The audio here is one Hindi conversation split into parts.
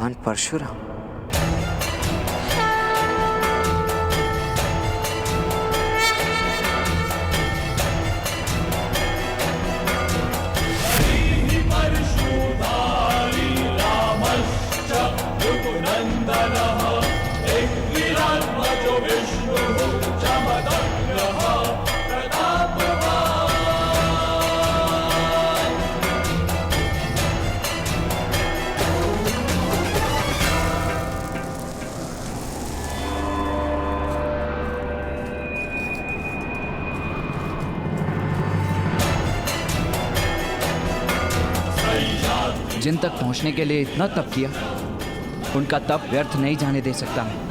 भगवान परशुराम। जिन तक पहुंचने के लिए इतना तप किया, उनका तप व्यर्थ नहीं जाने दे सकता मैं।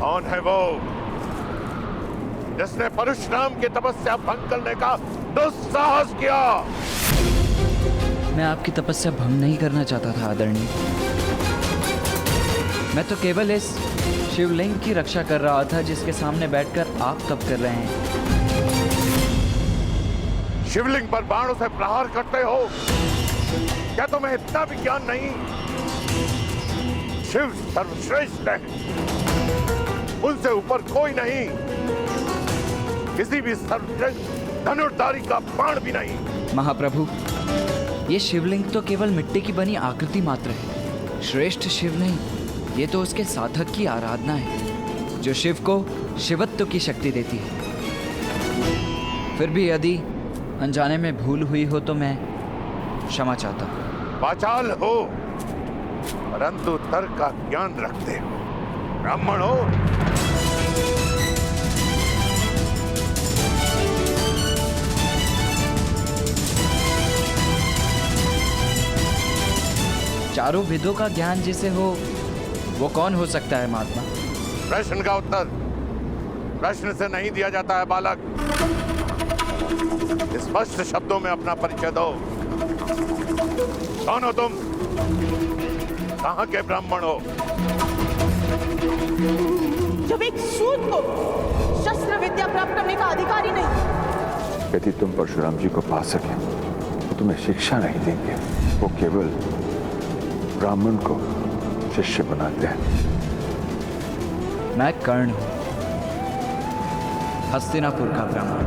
कौन है वो जिसने परशुराम की तपस्या भंग करने का दुस्साहस किया? मैं आपकी तपस्या भंग नहीं करना चाहता था आदरणीय। मैं तो केवल इस शिवलिंग की रक्षा कर रहा था जिसके सामने बैठकर आप तप कर रहे हैं। शिवलिंग पर बाणों से प्रहार करते हो? क्या तुम्हें इतना भी ज्ञान नहीं? शिव सर्वश्रेष्ठ है, उनसे ऊपर कोई नहीं। किसी भी सर्वश्रेष्ठ धनुर्धारी का बाण भी नहीं। महाप्रभु, ये शिवलिंग तो केवल मिट्टी की बनी आकृति मात्र है। श्रेष्ठ शिव नहीं, ये तो उसके साधक की आराधना है जो शिव को शिवत्व की शक्ति देती है। फिर भी यदि अनजाने में भूल हुई हो तो मैं क्षमा चाहता हूँ। वाचाल हो परंतु तर्क का ज्ञान रखते हो। ब्राह्मण हो। चारों वेदों का ज्ञान जिसे हो वो कौन हो सकता है महात्मा? प्रश्न का उत्तर प्रश्न से नहीं दिया जाता है बालक। स्पष्ट शब्दों में अपना परिचय दो। कौन हो तुम? कहां के ब्राह्मण हो? जब एक सूत को शस्त्र विद्या प्राप्त करने का अधिकारी नहीं। यदि तुम परशुराम जी को पा सके तो तुम्हें शिक्षा नहीं देंगे, वो केवल ब्राह्मण को शिष्य बनाते हैं। मैं कर्ण हूं, हस्तिनापुर का ब्राह्मण।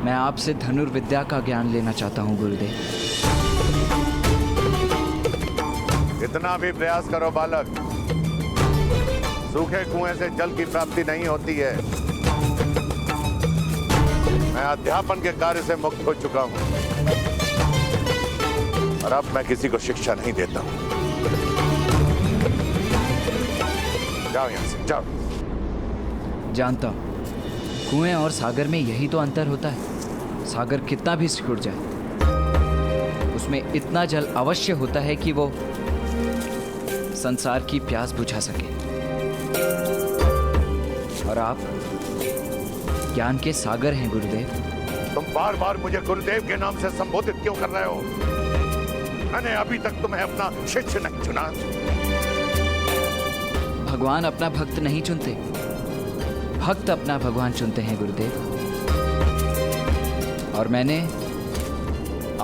मैं आपसे धनुर्विद्या का ज्ञान लेना चाहता हूं गुरुदेव। इतना भी प्रयास करो बालक, सूखे कुएं से जल की प्राप्ति नहीं होती है। मैं अध्यापन के कार्य से मुक्त हो चुका हूं और अब मैं किसी को शिक्षा नहीं देता हूं। जाओ यहां से, जाओ। जानता हूं, कुएं और सागर में यही तो अंतर होता है। सागर कितना भी सिकुड़ जाए, उसमें इतना जल अवश्य होता है कि वो संसार की प्यास बुझा सके। और आप ज्ञान के सागर हैं गुरुदेव। तुम बार बार मुझे गुरुदेव के नाम से संबोधित क्यों कर रहे हो? मैंने अभी तक तुम्हें अपना शिष्य नहीं चुना। भगवान अपना भक्त नहीं चुनते, भक्त अपना भगवान चुनते हैं गुरुदेव। और मैंने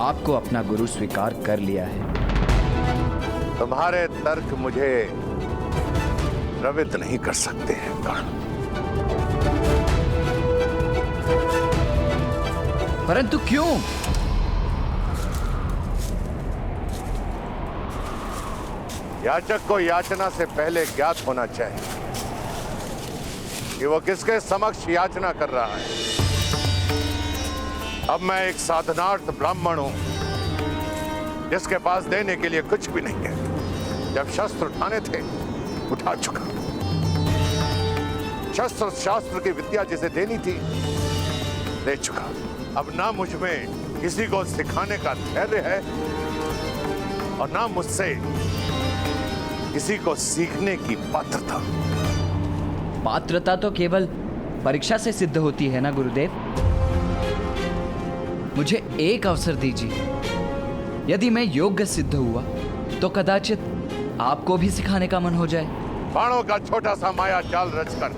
आपको अपना गुरु स्वीकार कर लिया है। तुम्हारे तर्क मुझे प्रवृत्त नहीं कर सकते हैं कर्ण। परंतु क्यों? याचक को याचना से पहले ज्ञात होना चाहिए कि वो किसके समक्ष याचना कर रहा है। अब मैं एक साधनार्थ ब्राह्मण हूं जिसके पास देने के लिए कुछ भी नहीं है। जब शस्त्र उठाने थे उठा चुका। शस्त्र शास्त्र की विद्या जिसे देनी थी दे चुका। अब ना मुझ में किसी को सिखाने का धैर्य है और ना मुझसे किसी को सीखने की पात्रता। पात्रता तो केवल परीक्षा से सिद्ध होती है ना गुरुदेव। मुझे एक अवसर दीजिए, यदि मैं योग्य सिद्ध हुआ तो कदाचित आपको भी सिखाने का मन हो जाए। बाणों का छोटा सा माया जाल रचकर,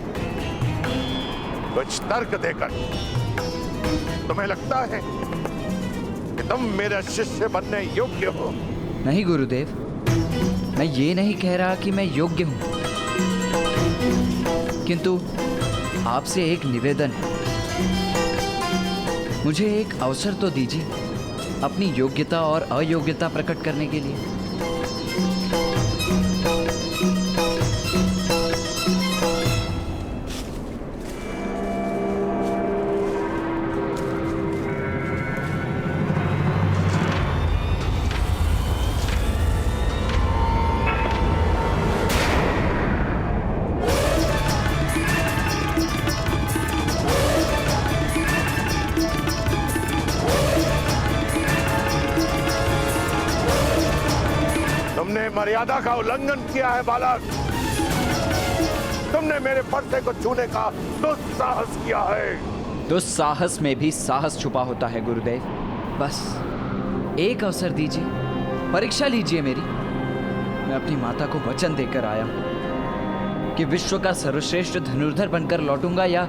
कुछ तर्क देकर तुम्हें लगता है कि तुम मेरा शिष्य बनने योग्य हो? नहीं गुरुदेव, मैं ये नहीं कह रहा कि मैं योग्य हूं, किंतु आपसे एक निवेदन है। मुझे एक अवसर तो दीजिए अपनी योग्यता और अयोग्यता प्रकट करने के लिए। तुमने मर्यादा का उल्लंघन किया है बालक। तुमने मेरे पर्दे को छूने का दुस्साहस किया है। दुस्साहस में भी साहस छुपा होता है गुरुदेव। बस एक अवसर दीजिए, परीक्षा लीजिए मेरी। मैं अपनी माता को वचन देकर आया हूं कि विश्व का सर्वश्रेष्ठ धनुर्धर बनकर लौटूंगा या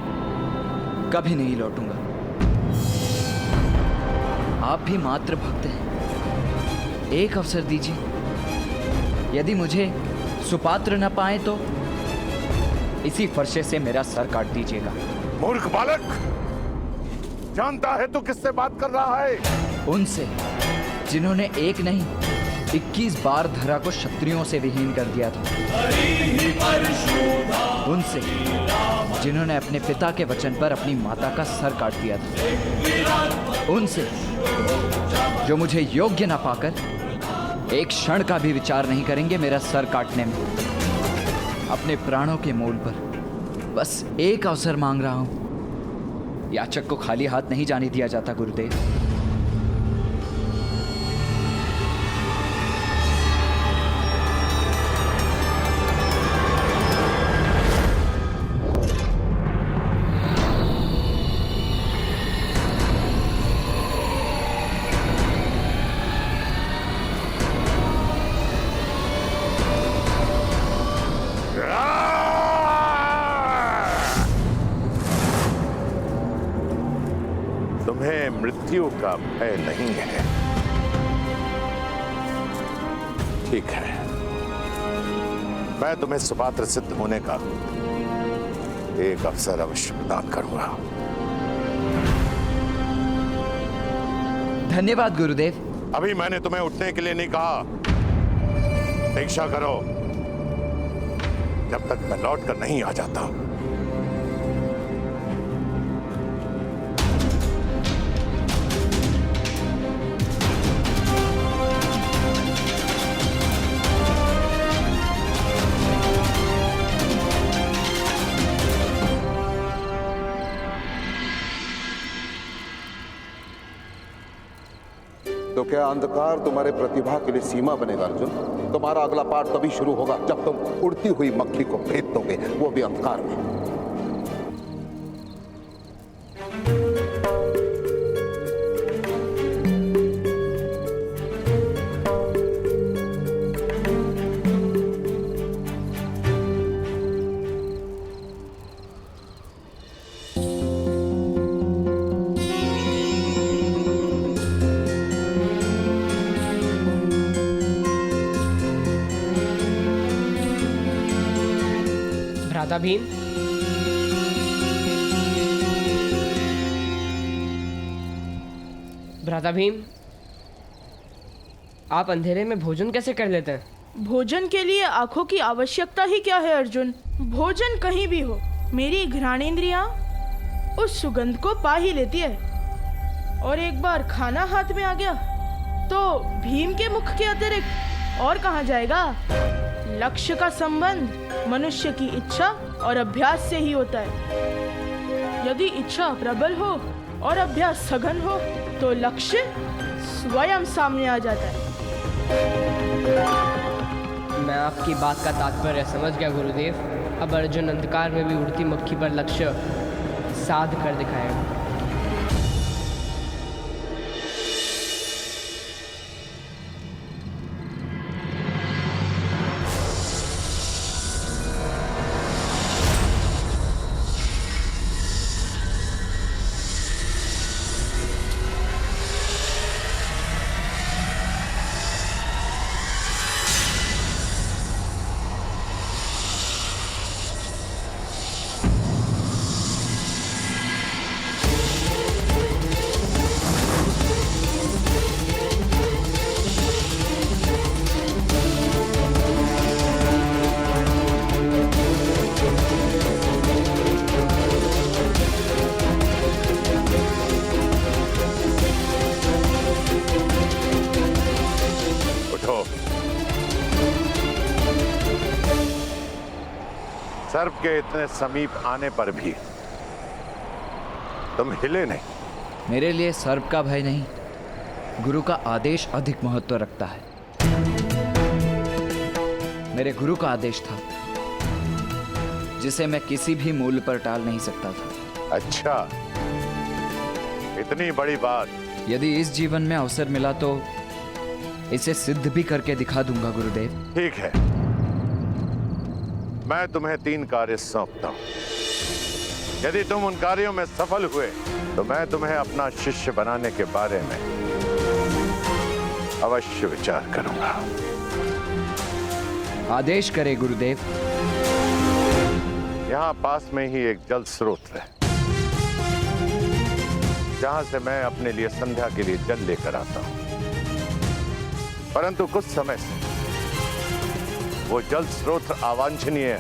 कभी नहीं लौटूंगा। आप भी मात्र भक्त हैं, एक अवसर दीजिए। यदि मुझे सुपात्र न पाए तो इसी फरसे से मेरा सर काट दीजिएगा। मूर्ख बालक, जानता है तू किससे बात कर रहा है? उनसे जिन्होंने एक नहीं 21 बार धरा को क्षत्रियों से विहीन कर दिया था। उनसे जिन्होंने अपने पिता के वचन पर अपनी माता का सर काट दिया था। उनसे जो मुझे योग्य न पाकर एक क्षण का भी विचार नहीं करेंगे मेरा सर काटने में। अपने प्राणों के मोल पर बस एक अवसर मांग रहा हूं। याचक को खाली हाथ नहीं जाने दिया जाता गुरुदेव। तुम्हें मृत्यु का भय नहीं है, ठीक है। मैं तुम्हें सुपात्र सिद्ध होने का एक अवसर अवश्य प्रदान करूंगा। धन्यवाद गुरुदेव। अभी मैंने तुम्हें उठने के लिए नहीं कहा। प्रतीक्षा करो जब तक मैं लौट कर नहीं आ जाता। तो क्या अंधकार तुम्हारे प्रतिभा के लिए सीमा बनेगा अर्जुन? तुम्हारा अगला पाठ तभी शुरू होगा जब तुम उड़ती हुई मक्खी को भेद दोगे, वो भी अंधकार में। भ्राता भीम, भ्राता भीम, आप अंधेरे में भोजन कैसे कर लेते हैं? भोजन के लिए आंखों की आवश्यकता ही क्या है अर्जुन? भोजन कहीं भी हो, मेरी घ्राणेंद्रियां उस सुगंध को पा ही लेती है। और एक बार खाना हाथ में आ गया तो भीम के मुख के अतिरिक्त और कहाँ जाएगा? लक्ष्य का संबंध मनुष्य की इच्छा और अभ्यास से ही होता है। यदि इच्छा प्रबल हो और अभ्यास सघन हो तो लक्ष्य स्वयं सामने आ जाता है। मैं आपकी बात का तात्पर्य समझ गया गुरुदेव। अब अर्जुन अंधकार में भी उड़ती मक्खी पर लक्ष्य साध कर दिखाएगा। सर्प के इतने समीप आने पर भी तुम हिले नहीं। मेरे लिए सर्प का भय नहीं, गुरु का आदेश अधिक महत्व रखता है। मेरे गुरु का आदेश था जिसे मैं किसी भी मूल्य पर टाल नहीं सकता था। अच्छा, इतनी बड़ी बात। यदि इस जीवन में अवसर मिला तो इसे सिद्ध भी करके दिखा दूंगा गुरुदेव। ठीक है, मैं तुम्हें 3 कार्य सौंपता हूं। यदि तुम उन कार्यों में सफल हुए तो मैं तुम्हें अपना शिष्य बनाने के बारे में अवश्य विचार करूंगा। आदेश करे गुरुदेव। यहां पास में ही एक जल स्रोत है जहां से मैं अपने लिए संध्या के लिए जल लेकर आता हूं, परंतु कुछ समय से वो जल स्रोत अवांछनीय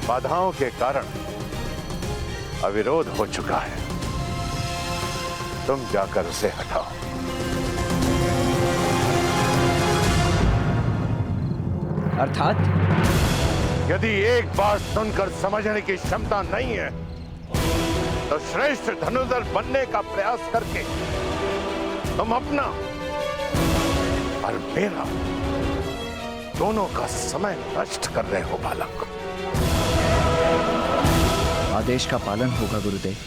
बाधाओं के कारण अविरोध हो चुका है। तुम जाकर उसे हटाओ। अर्थात यदि एक बात सुनकर समझने की क्षमता नहीं है तो श्रेष्ठ धनुर्धर बनने का प्रयास करके तुम अपना और मेरा दोनों का समय नष्ट कर रहे हो बालक। आदेश का पालन होगा गुरुदेव।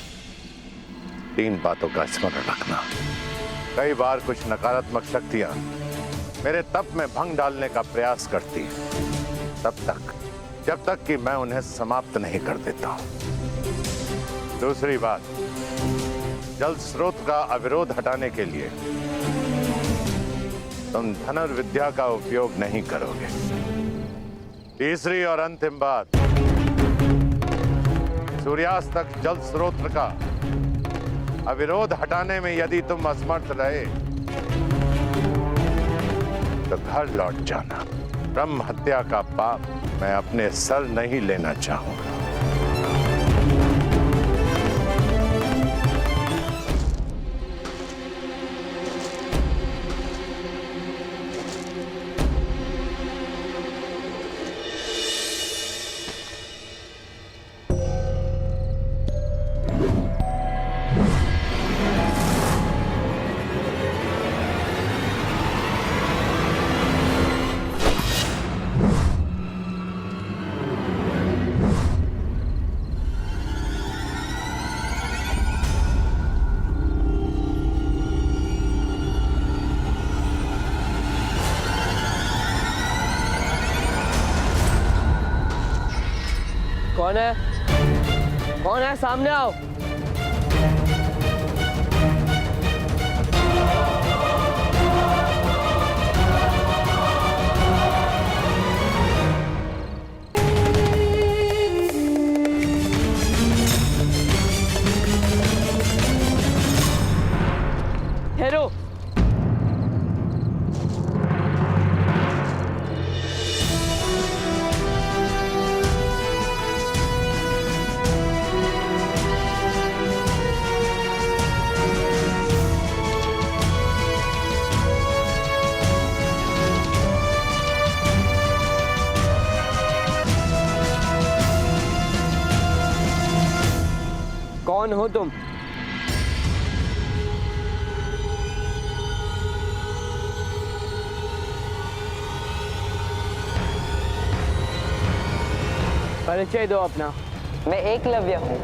3 बातों का स्मरण रखना। कई बार कुछ नकारात्मक शक्तियां मेरे तप में भंग डालने का प्रयास करती हैं, तब तक जब तक कि मैं उन्हें समाप्त नहीं कर देता। दूसरी बात, जल स्रोत का अविरोध हटाने के लिए तुम धनुर्विद्या का उपयोग नहीं करोगे। तीसरी और अंतिम बात, सूर्यास्त तक जल स्रोत का अविरोध हटाने में यदि तुम असमर्थ रहे तो घर लौट जाना। ब्रह्म हत्या का पाप मैं अपने सर नहीं लेना चाहूंगा। कौन है? कौन है? सामने आओ। ठहरो। कौन हो तुम? परिचय दो अपना। मैं एकलव्य हूँ।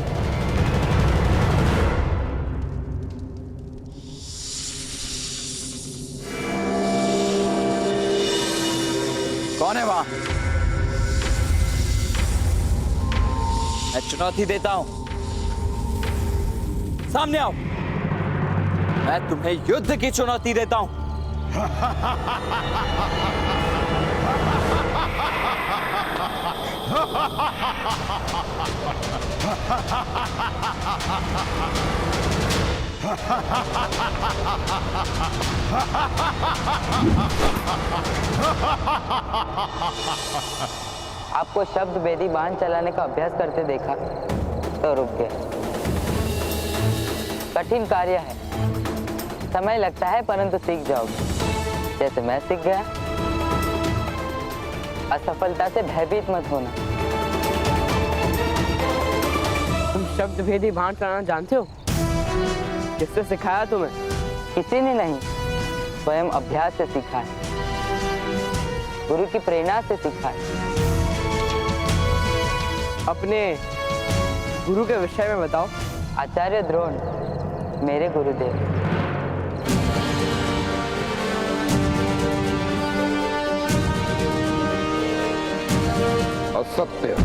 कौन है वहां? मैं चुनौती देता हूं, सामने आओ। मैं तुम्हें युद्ध की चुनौती देता हूं। आपको शब्द भेदी बाण चलाने का अभ्यास करते देखा तो रुक गए। कठिन कार्य है, समय लगता है, परंतु सीख जाओगे जैसे मैं सीख गया। असफलता से भयभीत मत होना। तुम शब्द भेदी बाण चलाना जानते हो? किससे सिखाया तुम्हें? किसी ने नहीं, स्वयं अभ्यास से सीखा है, गुरु की प्रेरणा से सीखा है। अपने गुरु के विषय में बताओ। आचार्य द्रोण मेरे गुरुदेव। असत्य।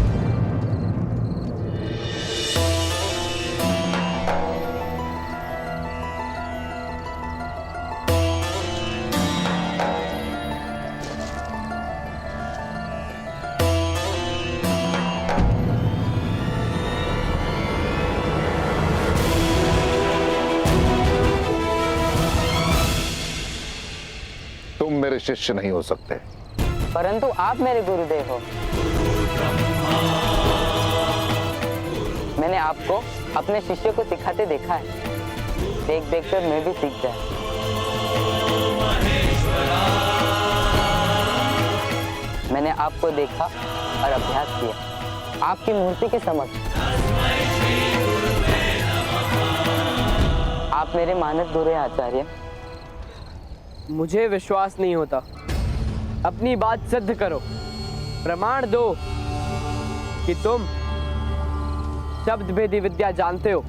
तुम मेरे शिष्य नहीं हो सकते। परंतु आप मेरे गुरुदेव हो। मैंने आपको अपने शिष्य को सिखाते देखा है। देख देख कर मैं भी सीख गया। मैंने आपको देखा और अभ्यास किया आपकी मूर्ति के समक्ष। आप मेरे मानस गुरु हैं आचार्य। मुझे विश्वास नहीं होता। अपनी बात सिद्ध करो, प्रमाण दो कि तुम शब्द भेदी विद्या जानते हो।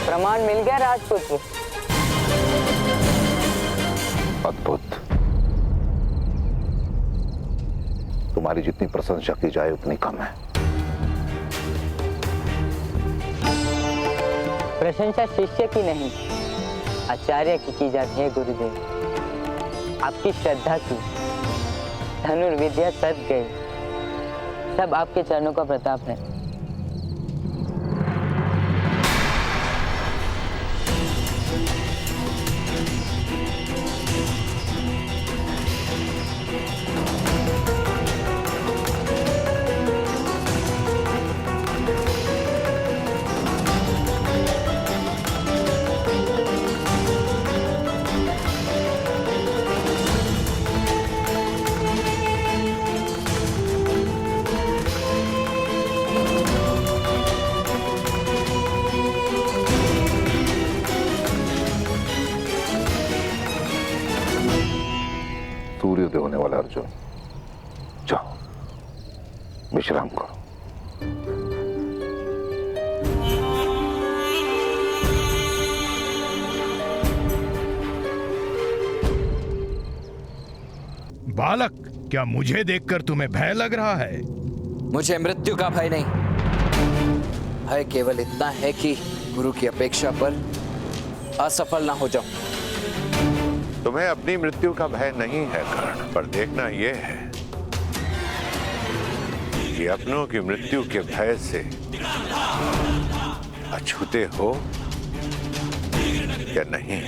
प्रमाण मिल गया राजपुत्र। अद्भुत। तुम्हारी जितनी प्रशंसा की जाए उतनी कम है। प्रशंसा शिष्य की नहीं, आचार्य की जाती है गुरुदेव। आपकी श्रद्धा की धनुर्विद्या सद गई। सब आपके चरणों का प्रताप है। सूर्योदय होने वाला अर्जुन, जाओ विश्राम करो। बालक, क्या मुझे देखकर तुम्हें भय लग रहा है? मुझे मृत्यु का भय नहीं, भय केवल इतना है कि गुरु की अपेक्षा पर असफल ना हो जाऊं। तुम्हें अपनी मृत्यु का भय नहीं है कर्ण, पर देखना यह है कि अपनों की मृत्यु के भय से अछूते हो या नहीं?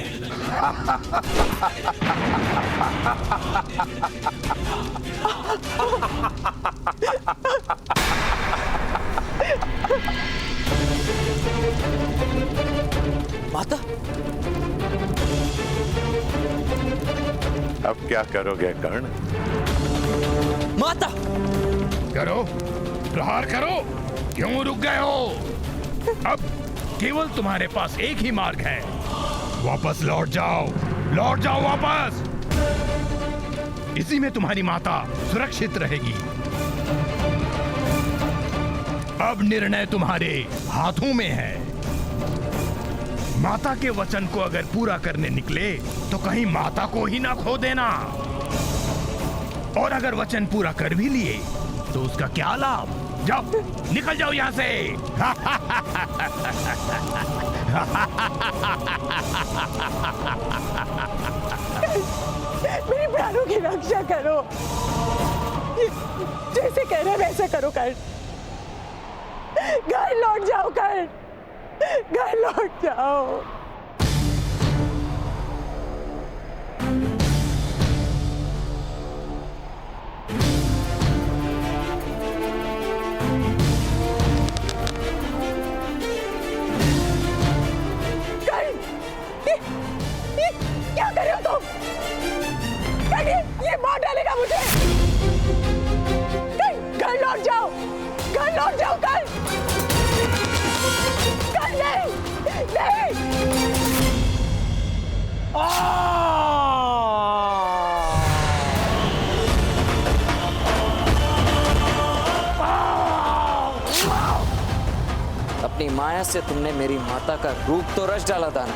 माता, अब क्या करोगे कर्ण? माता! करो, प्रहार करो। क्यों रुक गए हो? अब केवल तुम्हारे पास एक ही मार्ग है। वापस लौट जाओ वापस। इसी में तुम्हारी माता सुरक्षित रहेगी। अब निर्णय तुम्हारे हाथों में है। माता के वचन को अगर पूरा करने निकले तो कहीं माता को ही ना खो देना, और अगर वचन पूरा कर भी लिए तो उसका क्या लाभ? जाओ, निकल जाओ यहां से। मेरे प्राणों की रक्षा करो। जैसे कह रहे वैसे करो कर्ण। घर लौट जाओ कर्ण, घर लौट जाओ। क्या कर रहे हो तुम? ये मार डालेगा मुझे। घर लौट जाओ, घर लौट जाओ। कर नहीं, नहीं। अपनी माया से तुमने मेरी माता का रूप तो रच डाला था ना,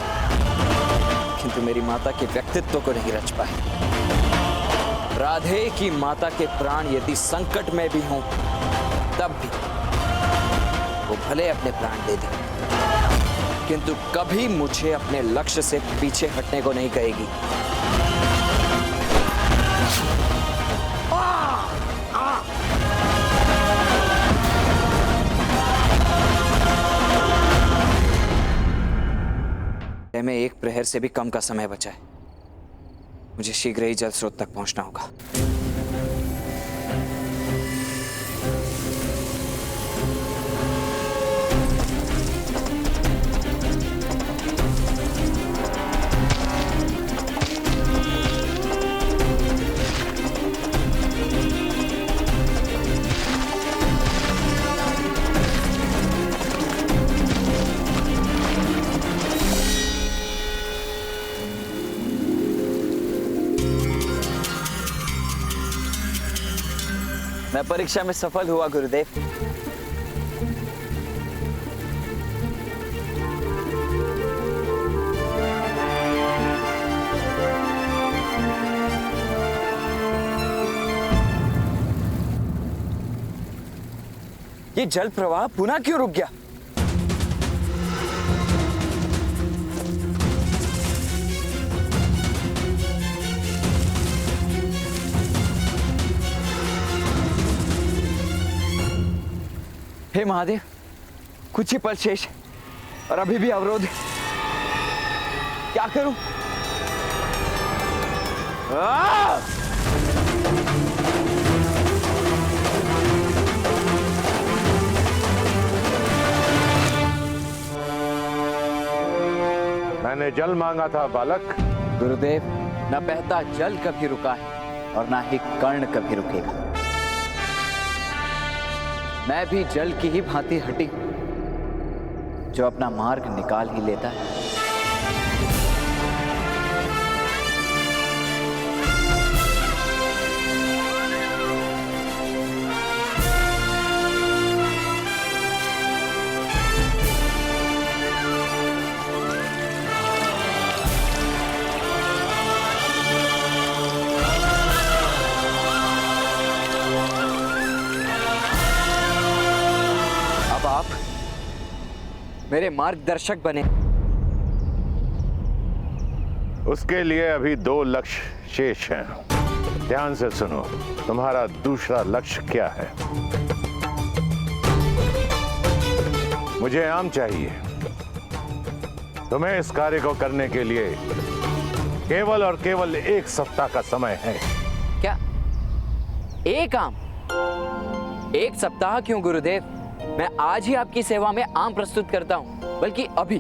किंतु मेरी माता के व्यक्तित्व को नहीं रच पाए। राधे की माता के प्राण यदि संकट में भी हों तब भी वो भले अपने प्राण दे दे, किंतु कभी मुझे अपने लक्ष्य से पीछे हटने को नहीं कहेगी। में एक प्रहर से भी कम का समय बचा है। मुझे शीघ्र ही जल स्रोत तक पहुंचना होगा। मैं परीक्षा में सफल हुआ गुरुदेव। ये जल प्रवाह पुनः क्यों रुक गया? हे महादेव, कुछ ही पल शेष और अभी भी अवरोध। क्या करूं? मैंने जल मांगा था बालक। गुरुदेव, न बहता जल कभी रुका है और ना ही कर्ण कभी रुकेगा। मैं भी जल की ही भांति हटी जो अपना मार्ग निकाल ही लेता है। मेरे मार्गदर्शक बने। उसके लिए अभी 2 लक्ष्य शेष हैं। ध्यान से सुनो, तुम्हारा दूसरा लक्ष्य क्या है? मुझे आम चाहिए। तुम्हें इस कार्य को करने के लिए केवल और केवल 1 सप्ताह का समय है। क्या एक आम? 1 सप्ताह क्यों गुरुदेव? मैं आज ही आपकी सेवा में आम प्रस्तुत करता हूं, बल्कि अभी।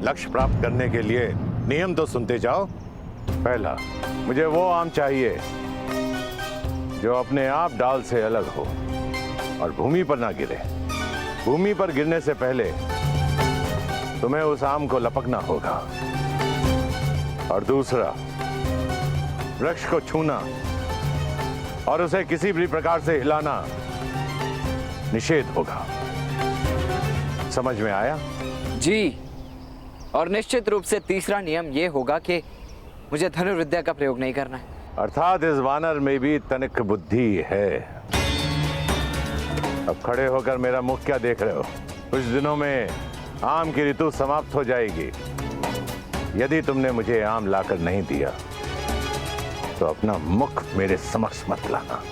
लक्ष्य प्राप्त करने के लिए नियम तो सुनते जाओ। पहला, मुझे वो आम चाहिए जो अपने आप डाल से अलग हो और भूमि पर ना गिरे। भूमि पर गिरने से पहले तुम्हें उस आम को लपकना होगा। और दूसरा, वृक्ष को छूना और उसे किसी भी प्रकार से हिलाना निषेध होगा। समझ में आया? जी, और निश्चित रूप से तीसरा नियम यह होगा कि मुझे धनुर्विद्या का प्रयोग नहीं करना है। अर्थात इस वानर में भी तनिक बुद्धि है। अब खड़े होकर मेरा मुख क्या देख रहे हो? कुछ दिनों में आम की ऋतु समाप्त हो जाएगी। यदि तुमने मुझे आम लाकर नहीं दिया तो अपना मुख मेरे समक्ष मत लाना।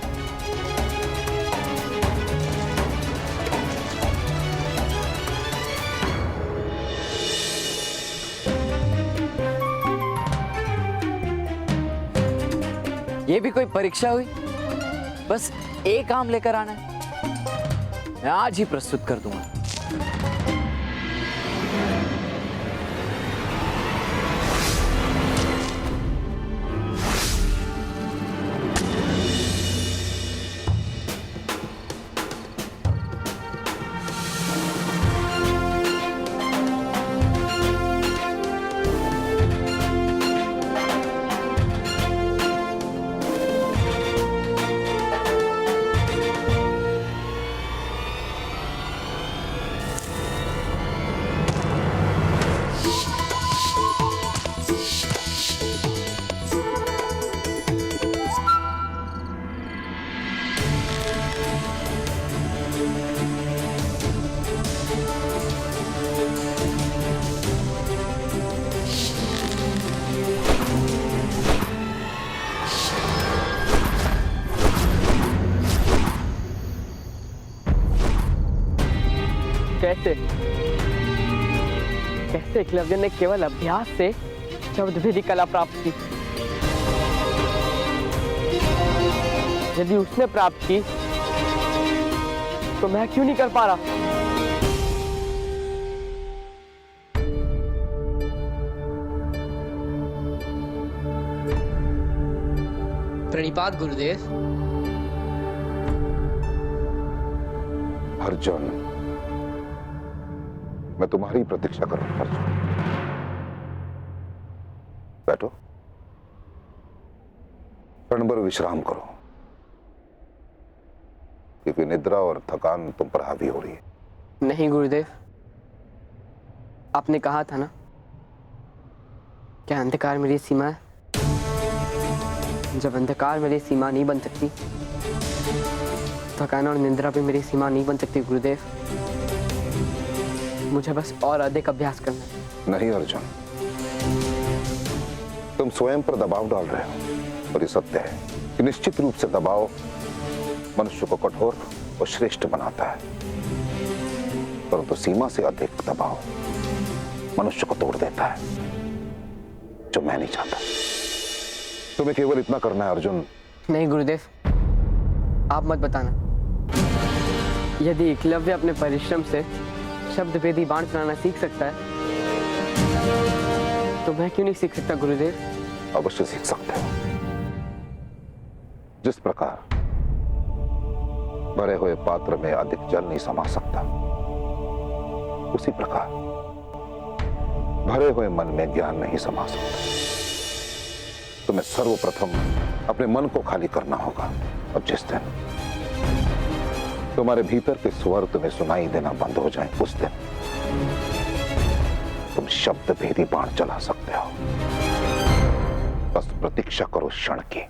ये भी कोई परीक्षा हुई? बस एक आम लेकर आना है। मैं आज ही प्रस्तुत कर दूंगा। कैसे एकलव्य ने केवल अभ्यास से शब्द भेदी कला प्राप्त की? यदि उसने प्राप्त की तो मैं क्यों नहीं कर पा रहा? प्रणिपात गुरुदेव। अर्जुन, मैं तुम्हारी प्रतीक्षा कर रहा हूं। अर्जुन, बैठो, क्षण भर विश्राम करो, क्योंकि निद्रा और थकान तुम पर हावी हो रही है। नहीं गुरुदेव, आपने कहा था ना, क्या अंधकार मेरी सीमा है? जब अंधकार मेरी सीमा नहीं बन सकती, थकान और निद्रा भी मेरी सीमा नहीं बन सकती गुरुदेव। मुझे बस और अधिक अभ्यास करना है। नहीं अर्जुन, तुम स्वयं पर दबाव डाल रहे हो, और ये सत्य है कि निश्चित रूप से दबाव मनुष्य को कठोर और श्रेष्ठ बनाता है, परंतु सीमा से अधिक दबाव मनुष्य को तोड़ देता है, जो मैं नहीं चाहता। तुम्हें केवल इतना करना है अर्जुन। नहीं गुरुदेव, आप मत बताना। यदि एकलव्य अपने परिश्रम से शब्द भेदी बाण चलाना सीख सकता है, तो मैं क्यों नहीं सीख सकता गुरुदेव? अवश्य सीख सकते हो। जिस प्रकार भरे हुए पात्र में अधिक जल नहीं समा सकता, उसी प्रकार भरे हुए मन में ज्ञान नहीं समा सकता। तुम्हें सर्वप्रथम अपने मन को खाली करना होगा, और जिस दिन तुम्हारे भीतर के स्वर तुम्हें सुनाई देना बंद हो जाए, उस दिन तुम शब्द भेदी बाण चला सकते हो। बस प्रतीक्षा करो क्षण की।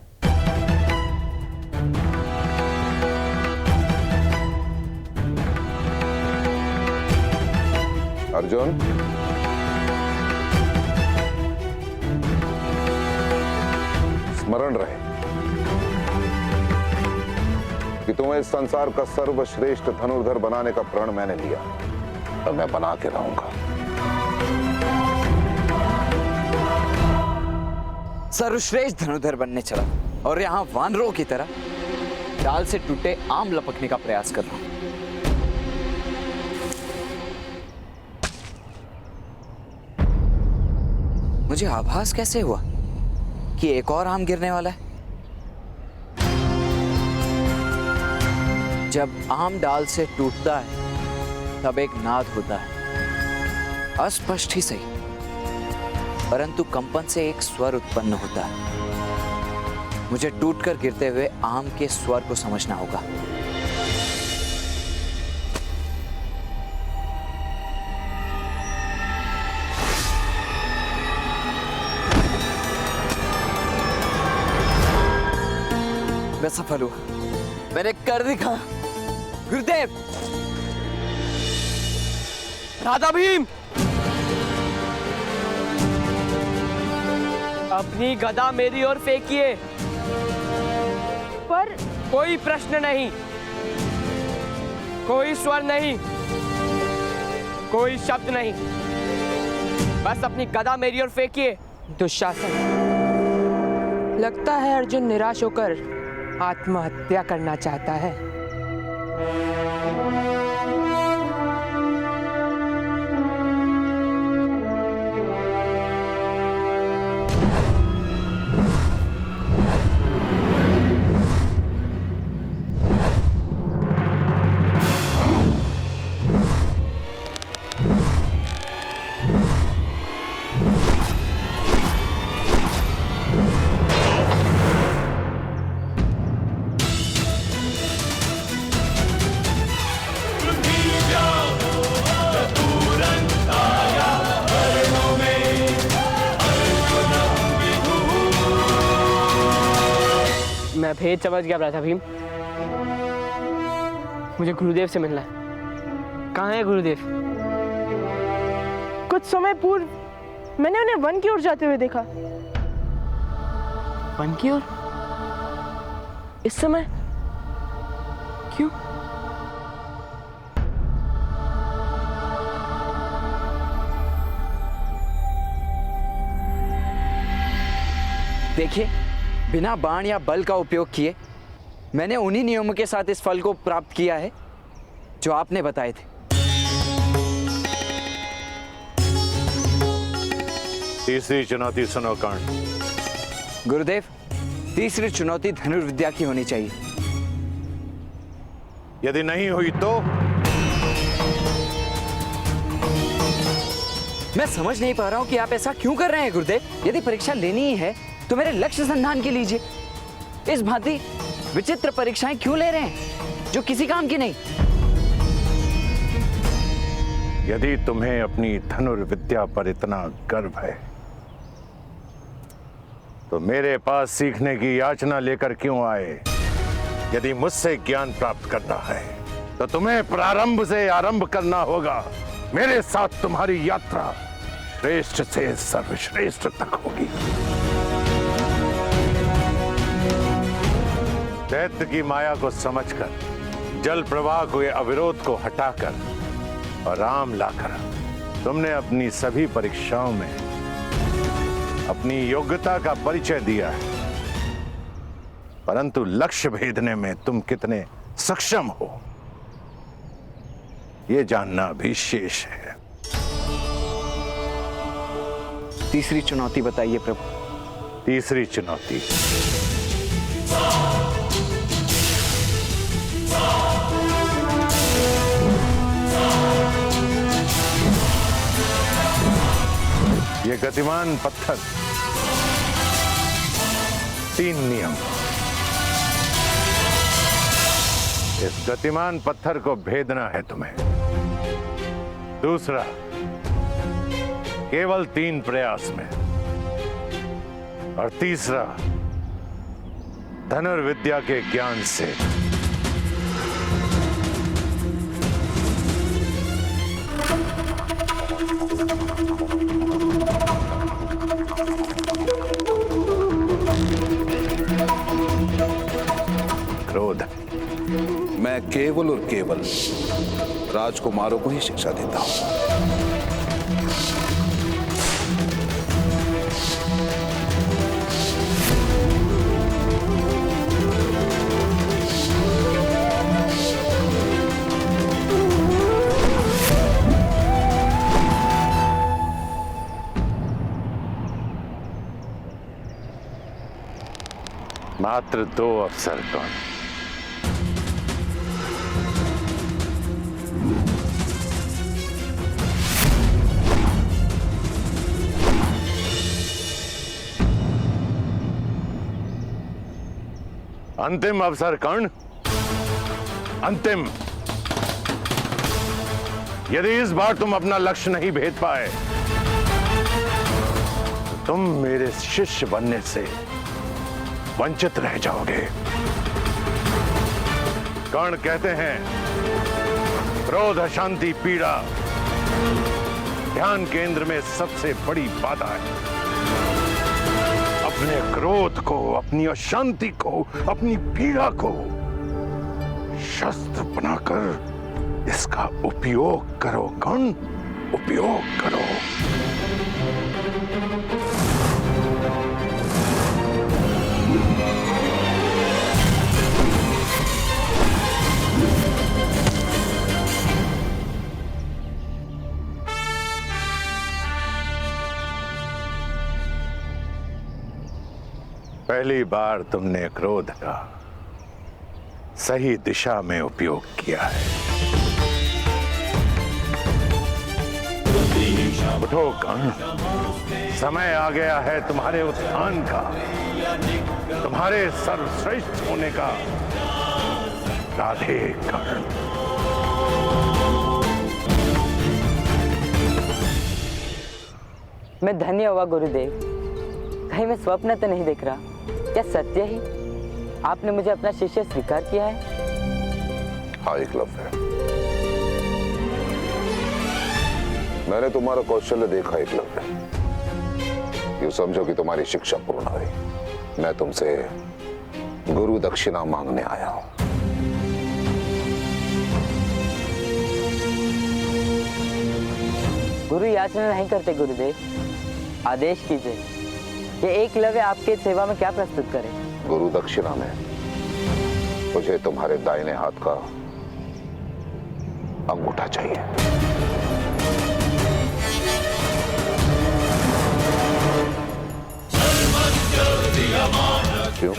अर्जुन, स्मरण रहे, कि तुम्हें इस संसार का सर्वश्रेष्ठ धनुर्धर बनाने का प्रण मैंने लिया और मैं बना के रहूंगा। सर्वश्रेष्ठ धनुर्धर बनने चला और यहाँ वानरों की तरह डाल से टूटे आम लपकने का प्रयास कर रहा हूं। मुझे आभास कैसे हुआ कि एक और आम गिरने वाला है? जब आम डाल से टूटता है तब एक नाद होता है, अस्पष्ट ही सही, परंतु कंपन से एक स्वर उत्पन्न होता है। मुझे टूटकर गिरते हुए आम के स्वर को समझना होगा। मैं सफल हुआ, मैंने कर दिखा। गुरुदेव, राधा भीम, अपनी गदा मेरी ओर फेंकिए। पर कोई प्रश्न नहीं, कोई स्वर नहीं, कोई शब्द नहीं, बस अपनी गदा मेरी ओर फेंकिए। दुशासन, लगता है अर्जुन निराश होकर आत्महत्या करना चाहता है। मैं भेद समझ गया राधा भीम। मुझे गुरुदेव से मिलना है। कहाँ है गुरुदेव? कुछ समय पूर्व मैंने उन्हें वन की ओर जाते हुए देखा। वन की ओर? इस समय? क्यों? देखिए, बिना बाण या बल का उपयोग किए मैंने उन्हीं नियमों के साथ इस फल को प्राप्त किया है जो आपने बताए थे। तीसरी चुनौती सुनो कर्ण। गुरुदेव, तीसरी चुनौती धनुर्विद्या की होनी चाहिए। यदि नहीं हुई तो? मैं समझ नहीं पा रहा हूं कि आप ऐसा क्यों कर रहे हैं गुरुदेव। यदि परीक्षा लेनी ही है तो मेरे लक्ष्य संधान के लीजिए। इस भांति विचित्र परीक्षाएं क्यों ले रहे हैं जो किसी काम की नहीं? यदि तुम्हें अपनी धनुर्विद्या पर इतना गर्व है तो मेरे पास सीखने की याचना लेकर क्यों आए? यदि मुझसे ज्ञान प्राप्त करना है तो तुम्हें प्रारंभ से आरंभ करना होगा। मेरे साथ तुम्हारी यात्रा श्रेष्ठ से सर्वश्रेष्ठ तक होगी। दैत्य की माया को समझकर, जल प्रवाह के अविरोध को हटाकर और राम लाकर तुमने अपनी सभी परीक्षाओं में अपनी योग्यता का परिचय दिया है, परंतु लक्ष्य भेदने में तुम कितने सक्षम हो यह जानना भी शेष है। तीसरी चुनौती बताइए प्रभु। तीसरी चुनौती, ये गतिमान पत्थर, 3 नियम। इस गतिमान पत्थर को भेदना है तुम्हें। दूसरा, केवल 3 प्रयास में। और तीसरा, धनुर्विद्या के ज्ञान से। क्रोध, केवल और केवल राजकुमारों को ही शिक्षा देता हूं। मात्र 2 अफसर कौन? अंतिम अवसर कर्ण, अंतिम। यदि इस बार तुम अपना लक्ष्य नहीं भेद पाए तो तुम मेरे शिष्य बनने से वंचित रह जाओगे। कर्ण कहते हैं क्रोध, अशांति, पीड़ा ध्यान केंद्र में सबसे बड़ी बाधा है। अपने क्रोध को, अपनी अशांति को, अपनी पीड़ा को शस्त्र बनाकर इसका उपयोग करो कर्ण, उपयोग करो। पहली बार तुमने क्रोध का सही दिशा में उपयोग किया है। उठो कर्ण, समय आ गया है तुम्हारे उत्थान का, तुम्हारे सर्वश्रेष्ठ होने का। राधे कर्ण। मैं धन्य हुआ गुरुदेव। कहीं मैं स्वप्न तो नहीं देख रहा, क्या सत्य ही आपने मुझे अपना शिष्य स्वीकार किया है? हाँ एकलव्य, मैंने तुम्हारा कौशल्य देखा एकलव्य। यूं समझो कि तुम्हारी शिक्षा पूर्ण हुई। मैं तुमसे गुरु दक्षिणा मांगने आया हूं। गुरु याचना नहीं करते गुरुदेव, आदेश कीजिए कि एकलव्य आपके सेवा में क्या प्रस्तुत करे। गुरु दक्षिणा में मुझे तुम्हारे दाहिने हाथ का अंगूठा चाहिए। क्यों,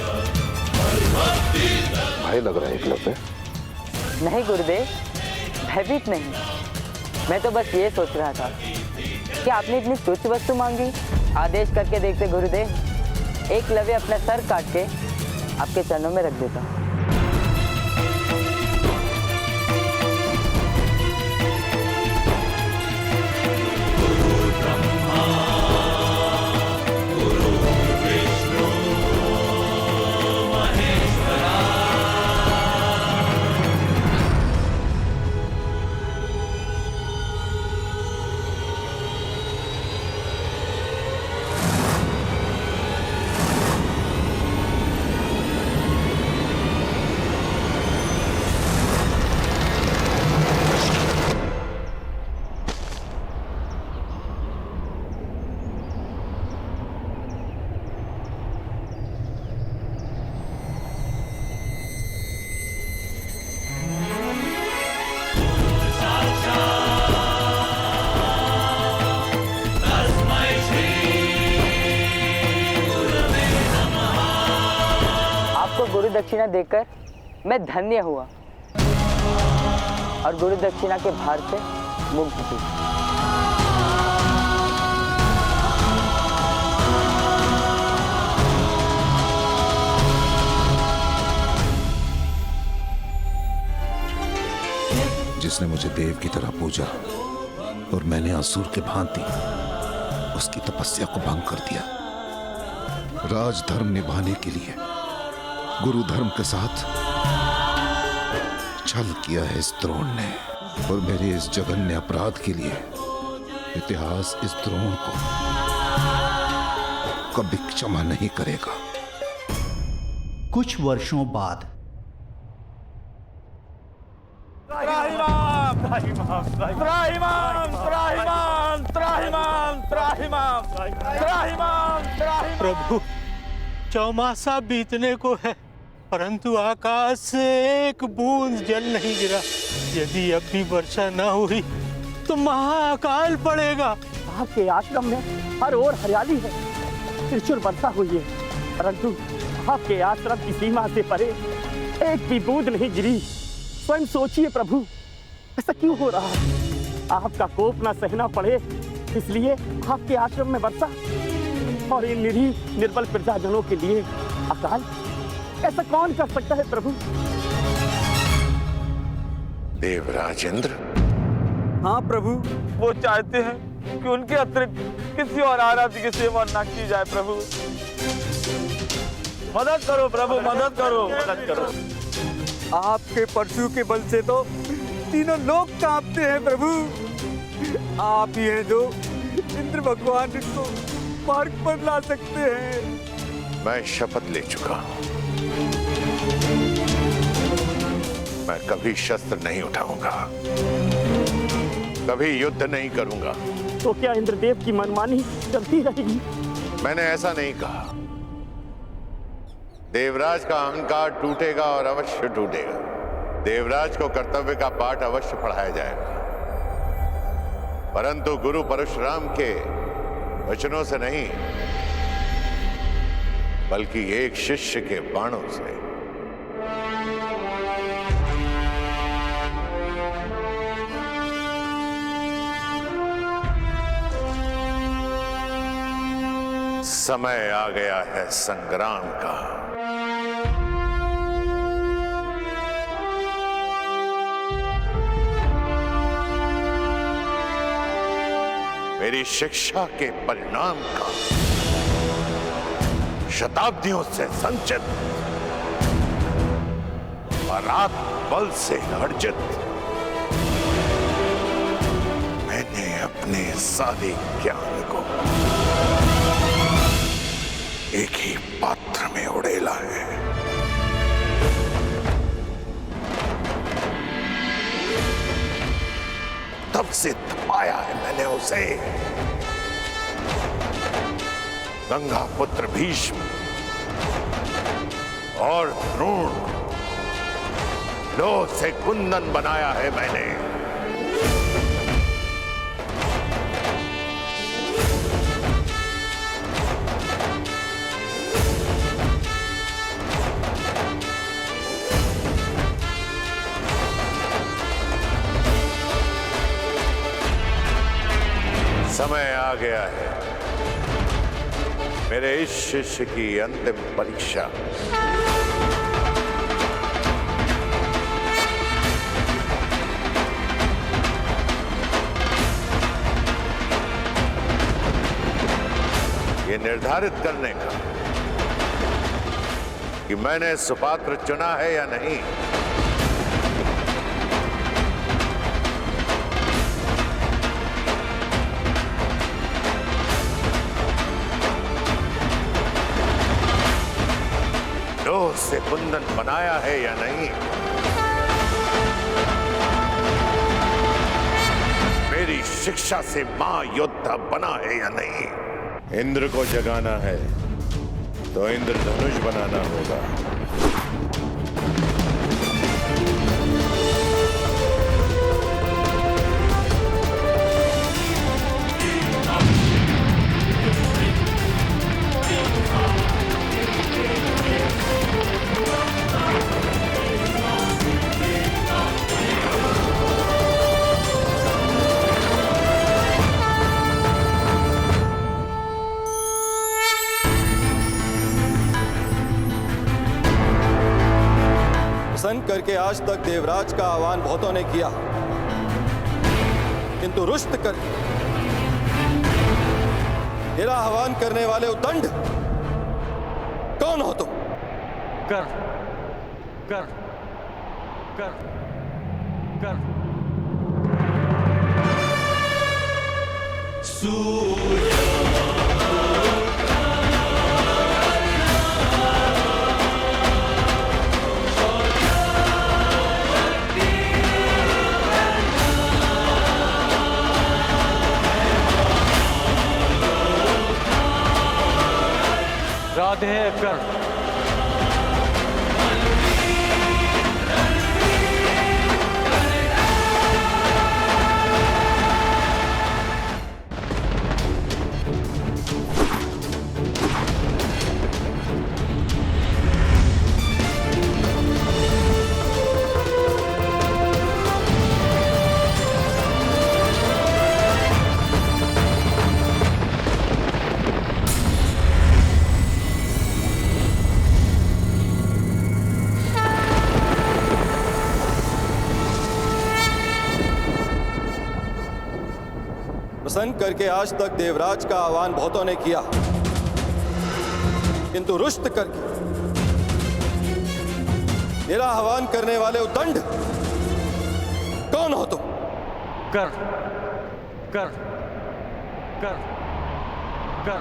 भय लग रहा है एकलव्य? नहीं गुरुदेव, भयभीत नहीं। मैं तो बस ये सोच रहा था कि आपने इतनी तुच्छ वस्तु मांगी। आदेश करके देखते गुरुदेव, एकलव्य अपना सर काट के आपके चरणों में रख देता। गुरु दक्षिणा देकर मैं धन्य हुआ और गुरु दक्षिणा के भार से मुक्त थी। जिसने मुझे देव की तरह पूजा और मैंने असुर के भांति उसकी तपस्या को भंग कर दिया। राजधर्म निभाने के लिए गुरु धर्म के साथ छल किया है इस द्रोण ने, और मेरे इस जघन्य अपराध के लिए इतिहास इस द्रोण को कभी क्षमा नहीं करेगा। कुछ वर्षों बाद त्राहिमाम त्राहिमाम त्राहिमाम त्राहिमाम त्राहिमाम त्राहिमाम त्राहिमाम त्राहिमाम। प्रभु, चौमासा बीतने को है, परंतु आकाश से एक बूंद जल नहीं गिरा। यदि अब भी वर्षा न हुई तो महाअकाल पड़ेगा। आपके आश्रम में हर ओर हरियाली है, प्रचुर वर्षा हुई है, परंतु आपके आश्रम की सीमा से परे एक भी बूंद नहीं गिरी। स्वयं सोचिए प्रभु, ऐसा क्यों हो रहा है? आपका कोप न सहना पड़े, इसलिए आपके आश्रम में वर्षा और इन निरीह निर्बल प्रजाजनों के लिए अकाल। ऐसा कौन कर सकता है प्रभु? देवराज इंद्र। हाँ प्रभु, वो चाहते हैं कि उनके अतिरिक्त किसी और आराध्य की सेवा न की जाए। प्रभु मदद करो, प्रभु मदद करो, मदद करो। आपके परशु के बल से तो तीनों लोग कांपते हैं प्रभु। आप ही हैं जो इंद्र भगवान को मार्ग पर ला सकते हैं। मैं शपथ ले चुका हूं, मैं कभी शस्त्र नहीं उठाऊंगा, कभी युद्ध नहीं करूंगा। तो क्या इंद्रदेव की मनमानी चलती रहेगी? मैंने ऐसा नहीं कहा। देवराज का अहंकार टूटेगा और अवश्य टूटेगा। देवराज को कर्तव्य का पाठ अवश्य पढ़ाया जाएगा, परंतु गुरु परशुराम के वचनों से नहीं, बल्कि एक शिष्य के बाणों से। समय आ गया है संग्राम का। मेरी शिक्षा के परिणाम का, शताब्दियों से संचित परात बल से अर्जित, मैंने अपने सारे ज्ञान को एक ही पात्र में उड़ेला है। तब से तपाया है मैंने उसे। गंगा पुत्र भीष्म और द्रोण, लोह से कुंदन बनाया है मैंने। समय आ गया है मेरे इस शिष्य की अंतिम परीक्षा। ये निर्धारित करने का कि मैंने सुपात्र चुना है या नहीं। लोह से कुंदन बनाया है या नहीं। मेरी शिक्षा से महायोद्धा बना है या नहीं। इंद्र को जगाना है तो इंद्रधनुष बनाना होगा। प्रसन्न करके आज तक देवराज का आह्वान बहुतों ने किया, किंतु रुष्ट कर मेरा आह्वान करने वाले उद्दंड कौन हो तुम? कर कर कर कर प्रसन्न करके आज तक देवराज का आह्वान बहुतों ने किया, किंतु रुष्ट करके मेरा आह्वान करने वाले उद्दंड कौन हो तुम? कर कर कर कर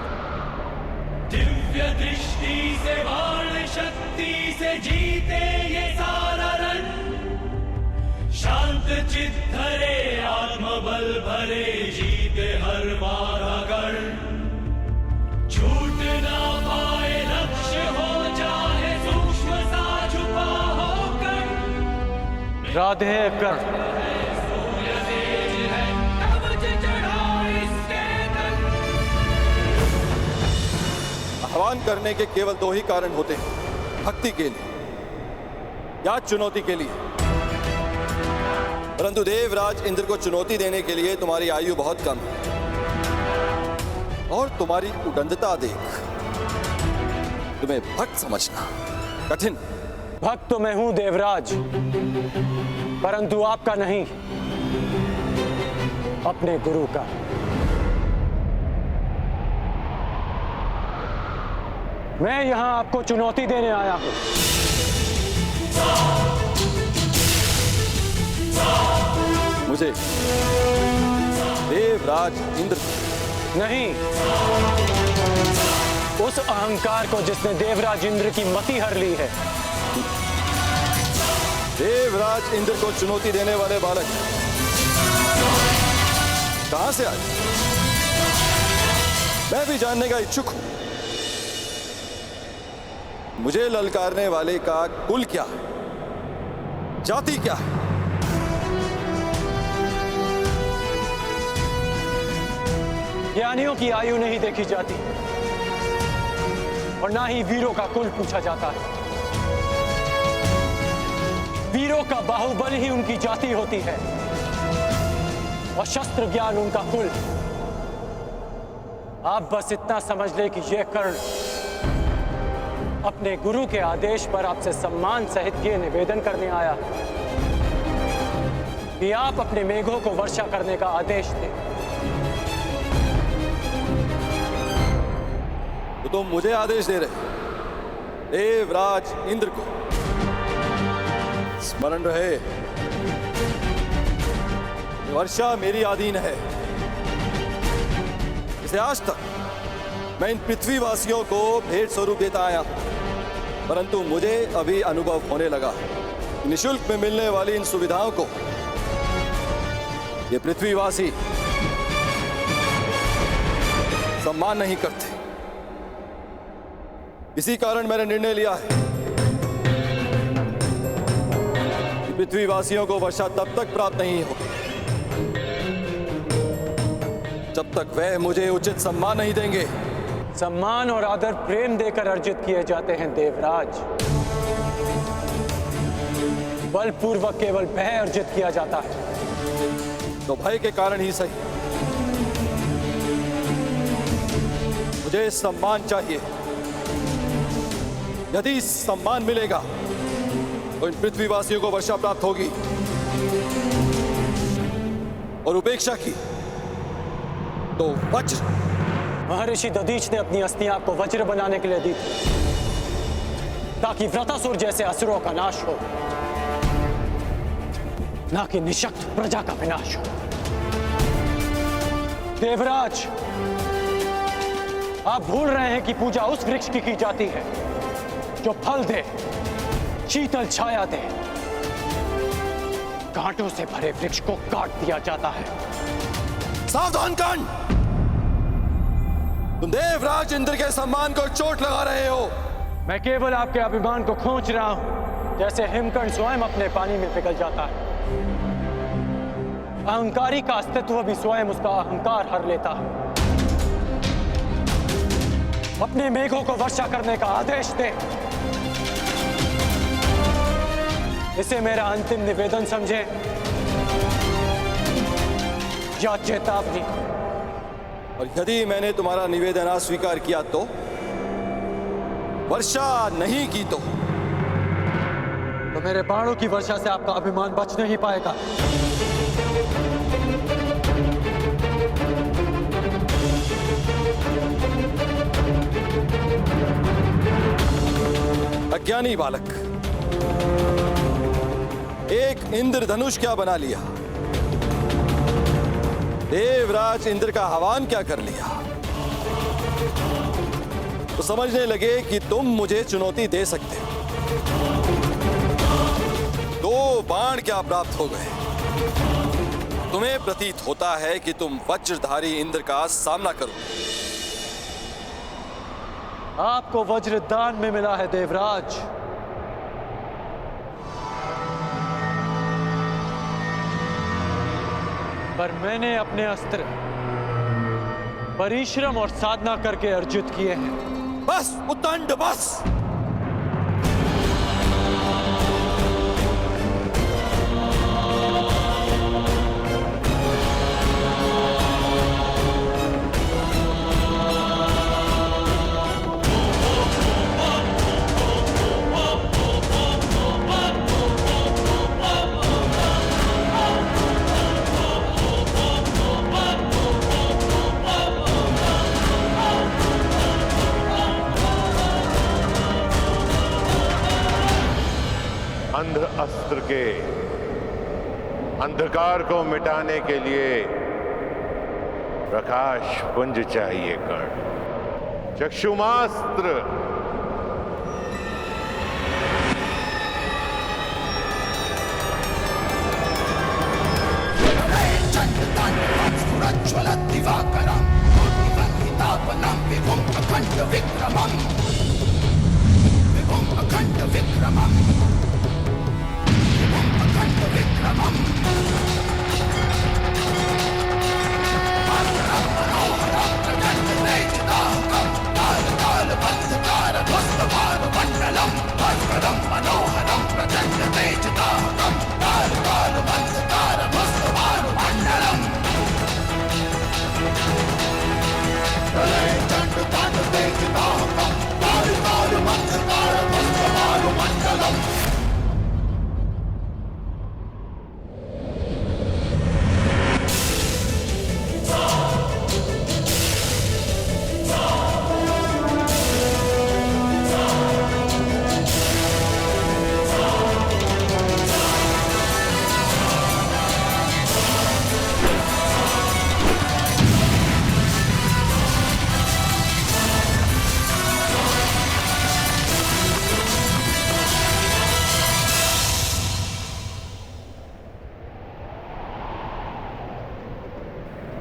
दिव्य दृष्टि से बाण शक्ति से जीते ये सारा रण, शांत चित धरे आत्मबल भरे जीते हर बाधा गढ़, छूट ना पाए लक्ष्य हो चाहे सूक्ष्म सा छुपा होकर, राधे कर आह्वान करने के केवल दो ही कारण होते हैं, भक्ति के लिए या चुनौती के लिए। परंतु देवराज इंद्र को चुनौती देने के लिए तुम्हारी आयु बहुत कम है और तुम्हारी उदंडता देख तुम्हें भक्त समझना कठिन। भक्त तो मैं हूं देवराज, परंतु आपका नहीं, अपने गुरु का। मैं यहां आपको चुनौती देने आया हूं। मुझे देवराज इंद्र नहीं, उस अहंकार को जिसने देवराज इंद्र की मति हर ली है। देवराज इंद्र को चुनौती देने वाले बालक कहां से आए, मैं भी जानने का इच्छुक हूं। मुझे ललकारने वाले का कुल क्या है, जाति क्या है? ज्ञानियों की आयु नहीं देखी जाती और ना ही वीरों का कुल पूछा जाता है। वीरों का बाहुबल ही उनकी जाति होती है और शस्त्र ज्ञान उनका कुल। आप बस इतना समझ ले कि यह कर्ण अपने गुरु के आदेश पर आपसे सम्मान सहित ये निवेदन करने आया कि आप अपने मेघों को वर्षा करने का आदेश दें। तो तुम मुझे आदेश दे रहे, देवराज इंद्र को। स्मरण रहे, वर्षा मेरी अधीन है। इसे आज तक मैं इन पृथ्वीवासियों को भेंट स्वरूप देता आया हूं, परंतु मुझे अभी अनुभव होने लगा निःशुल्क में मिलने वाली इन सुविधाओं को ये पृथ्वीवासी सम्मान नहीं करते। इसी कारण मैंने निर्णय लिया है कि पृथ्वीवासियों को वर्षा तब तक प्राप्त नहीं होगी जब तक वह मुझे उचित सम्मान नहीं देंगे। सम्मान और आदर प्रेम देकर अर्जित किए जाते हैं देवराज, बलपूर्वक केवल भय अर्जित किया जाता है। तो भय के कारण ही सही मुझे सम्मान चाहिए। यदि सम्मान मिलेगा तो इन पृथ्वीवासियों को वर्षा प्राप्त होगी और उपेक्षा की तो वज्र। महर्षि दधीच ने अपनी अस्थियां आपको वज्र बनाने के लिए दी थी ताकि व्रतासुर जैसे असुरों का नाश हो, ना कि निशक्त प्रजा का विनाश हो। देवराज, आप भूल रहे हैं कि पूजा उस वृक्ष की जाती है जो फल दे, शीतल छाया दे। कांटों से भरे वृक्ष को काट दिया जाता है। सावधान कर्ण, तुम देवराज इंद्र के सम्मान को चोट लगा रहे हो। मैं केवल आपके अभिमान को खींच रहा हूं, जैसे हिमकर्ण स्वयं अपने पानी में पिघल जाता है। अहंकारी का अस्तित्व भी स्वयं उसका अहंकार हर लेता है। अपने मेघों को वर्षा करने का आदेश दे। इसे मेरा अंतिम निवेदन समझे या चेतावनी। और यदि मैंने तुम्हारा निवेदन अस्वीकार किया तो, वर्षा नहीं की तो मेरे बाणों की वर्षा से आपका अभिमान बच नहीं पाएगा। अज्ञानी बालक, एक इंद्रधनुष क्या बना लिया, देवराज इंद्र का आह्वान क्या कर लिया, तो समझने लगे कि तुम मुझे चुनौती दे सकते हो। 2 बाण क्या प्राप्त हो गए। तुम्हें प्रतीत होता है कि तुम वज्रधारी इंद्र का सामना करो। आपको वज्र दान में मिला है देवराज। पर मैंने अपने अस्त्र परिश्रम और साधना करके अर्जित किए हैं। बस उद्दंड बस। अंध अस्त्र के अंधकार को मिटाने के लिए प्रकाश पुंज चाहिए कर्ण। चक्षुमास्त्र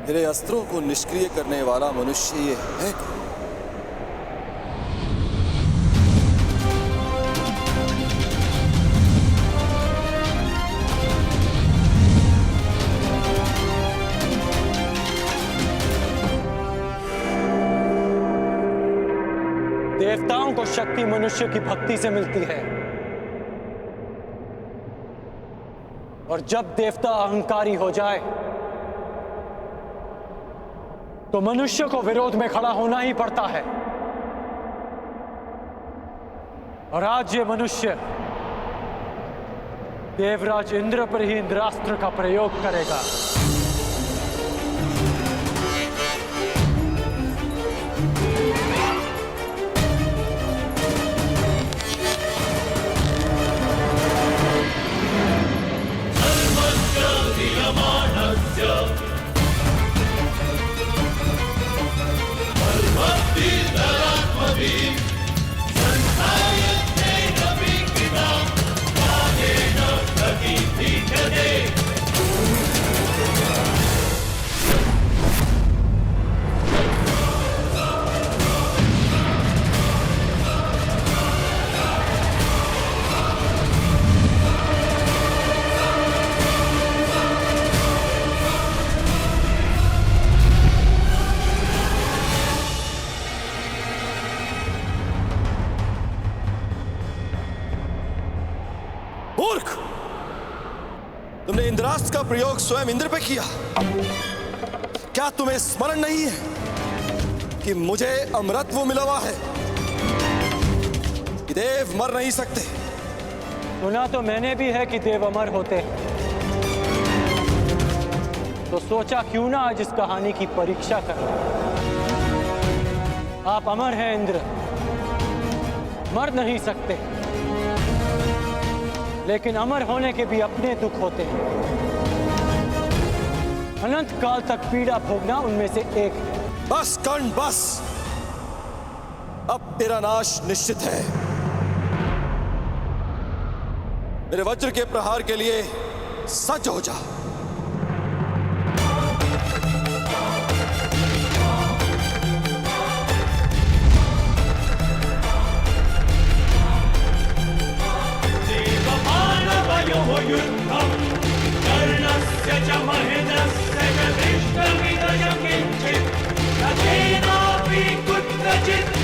मेरे अस्त्रों को निष्क्रिय करने वाला मनुष्य ये है कौन? देवताओं को शक्ति मनुष्य की भक्ति से मिलती है, और जब देवता अहंकारी हो जाए तो मनुष्य को विरोध में खड़ा होना ही पड़ता है। और आज ये मनुष्य देवराज इंद्र पर ही इंद्रास्त्र का प्रयोग करेगा। मूर्ख, तुमने इंद्रास्त्र का प्रयोग स्वयं इंद्र पे किया। क्या तुम्हें स्मरण नहीं है कि मुझे अमरत्व मिला हुआ है, कि देव मर नहीं सकते? सुना तो मैंने भी है कि देव अमर होते हैं, तो सोचा क्यों ना आज इस कहानी की परीक्षा कर लें। आप अमर हैं इंद्र, मर नहीं सकते, लेकिन अमर होने के भी अपने दुख होते हैं। अनंत काल तक पीड़ा भोगना उनमें से एक है। बस कर्ण बस, अब तेरा नाश निश्चित है। मेरे वज्र के प्रहार के लिए सज्ज हो जा। देवमानवयोः युद्धं कर्णस्य च महेन्द्रस्य च दृष्टमिदं किञ्चित् न केनापि कुत्रचित्।